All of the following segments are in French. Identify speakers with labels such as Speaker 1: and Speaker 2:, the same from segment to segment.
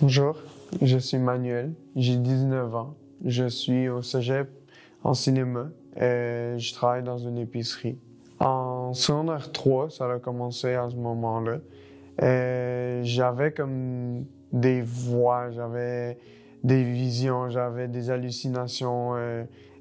Speaker 1: Bonjour, je suis Manuel, j'ai 19 ans. Je suis au cégep en cinéma et je travaille dans une épicerie. En secondaire 3, ça a commencé à ce moment-là. J'avais comme des voix, j'avais des visions, j'avais des hallucinations.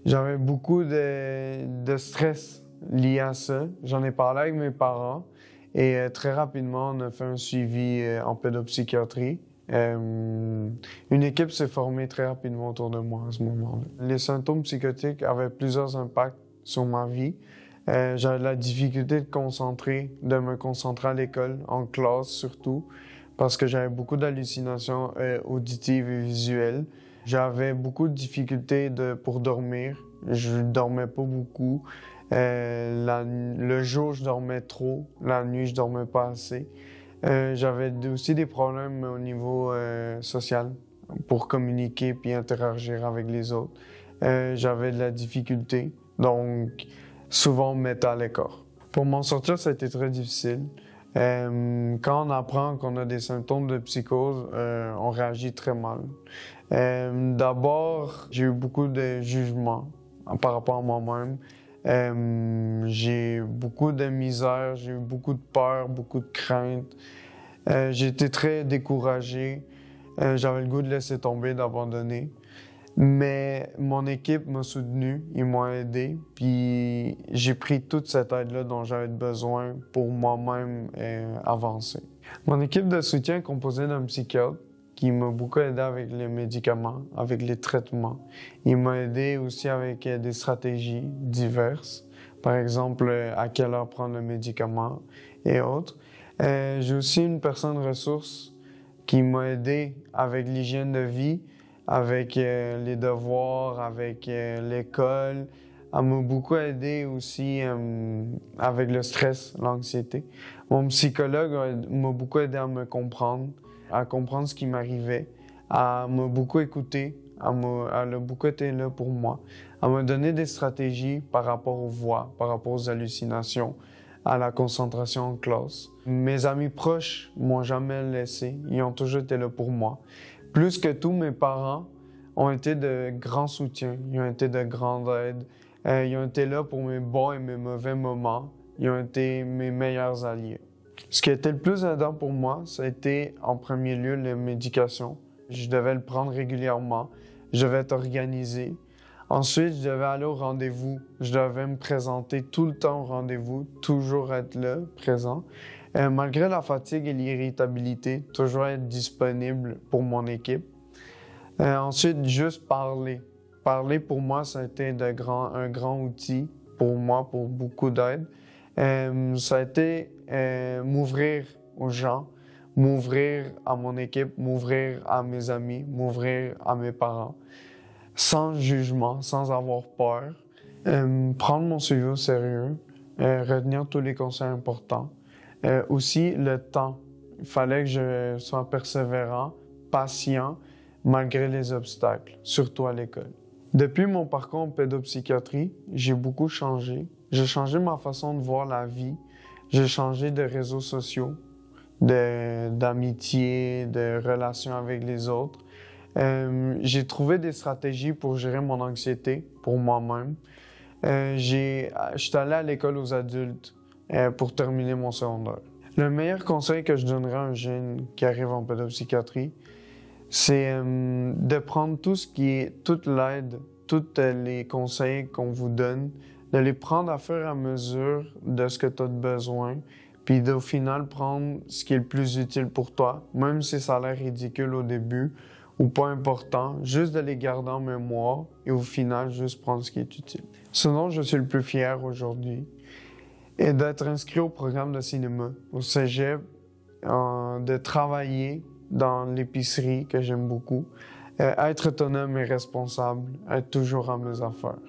Speaker 1: J'avais beaucoup de stress lié à ça. J'en ai parlé avec mes parents et très rapidement, on a fait un suivi en pédopsychiatrie. Une équipe s'est formée très rapidement autour de moi à ce moment-là. Les symptômes psychotiques avaient plusieurs impacts sur ma vie. J'avais la difficulté de me concentrer à l'école, en classe surtout, parce que j'avais beaucoup d'hallucinations auditives et visuelles. J'avais beaucoup de difficultés pour dormir. Je dormais pas beaucoup. Le jour, je dormais trop. La nuit, je dormais pas assez. J'avais aussi des problèmes au niveau social pour communiquer puis interagir avec les autres. J'avais de la difficulté, donc souvent on me mettait à l'écart. Pour m'en sortir, ça a été très difficile. Quand on apprend qu'on a des symptômes de psychose, on réagit très mal. D'abord, j'ai eu beaucoup de jugements par rapport à moi-même. J'ai eu beaucoup de misère, j'ai eu beaucoup de peur, beaucoup de crainte. J'ai été très découragé. J'avais le goût de laisser tomber, d'abandonner. Mais mon équipe m'a soutenu, ils m'ont aidé, puis j'ai pris toute cette aide-là dont j'avais besoin pour moi-même avancer. Mon équipe de soutien est composée d'un psychiatre qui m'a beaucoup aidé avec les médicaments, avec les traitements. Il m'a aidé aussi avec des stratégies diverses, par exemple à quelle heure prendre le médicament et autres. J'ai aussi une personne ressource qui m'a aidé avec l'hygiène de vie, avec les devoirs, avec l'école. Elle m'a beaucoup aidé aussi avec le stress, l'anxiété. Mon psychologue m'a beaucoup aidé à me comprendre, à comprendre ce qui m'arrivait. Elle m'a beaucoup écouté. Elle a beaucoup été là pour moi. Elle m'a donné des stratégies par rapport aux voix, par rapport aux hallucinations, à la concentration en classe. Mes amis proches m'ont jamais laissé. Ils ont toujours été là pour moi. Plus que tout, mes parents ont été de grands soutiens. Ils ont été de grande aide. Ils ont été là pour mes bons et mes mauvais moments. Ils ont été mes meilleurs alliés. Ce qui a été le plus aidant pour moi, ça a été en premier lieu la médication. Je devais le prendre régulièrement. Je devais être organisé. Ensuite, je devais aller au rendez-vous. Je devais me présenter tout le temps au rendez-vous, toujours être là, présent. Malgré la fatigue et l'irritabilité, toujours être disponible pour mon équipe. Ensuite, juste parler. Parler, pour moi, ça a été un grand outil pour moi, pour beaucoup d'aide. Ça a été m'ouvrir aux gens, m'ouvrir à mon équipe, m'ouvrir à mes amis, m'ouvrir à mes parents, sans jugement, sans avoir peur. Prendre mon suivi au sérieux, retenir tous les conseils importants. Aussi, le temps. Il fallait que je sois persévérant, patient, malgré les obstacles, surtout à l'école. Depuis mon parcours en pédopsychiatrie, j'ai beaucoup changé. J'ai changé ma façon de voir la vie. J'ai changé de réseaux sociaux, d'amitié, de relations avec les autres. J'ai trouvé des stratégies pour gérer mon anxiété, pour moi-même. Je suis allé à l'école aux adultes pour terminer mon secondaire. Le meilleur conseil que je donnerais à un jeune qui arrive en pédopsychiatrie, c'est de prendre toute l'aide, tous les conseils qu'on vous donne, de les prendre à fur et à mesure de ce que tu as besoin, puis au final prendre ce qui est le plus utile pour toi, même si ça a l'air ridicule au début ou pas important, juste de les garder en mémoire et au final juste prendre ce qui est utile. Ce dont je suis le plus fier aujourd'hui est d'être inscrit au programme de cinéma, au cégep, de travailler dans l'épicerie que j'aime beaucoup, être autonome et responsable, être toujours à mes affaires.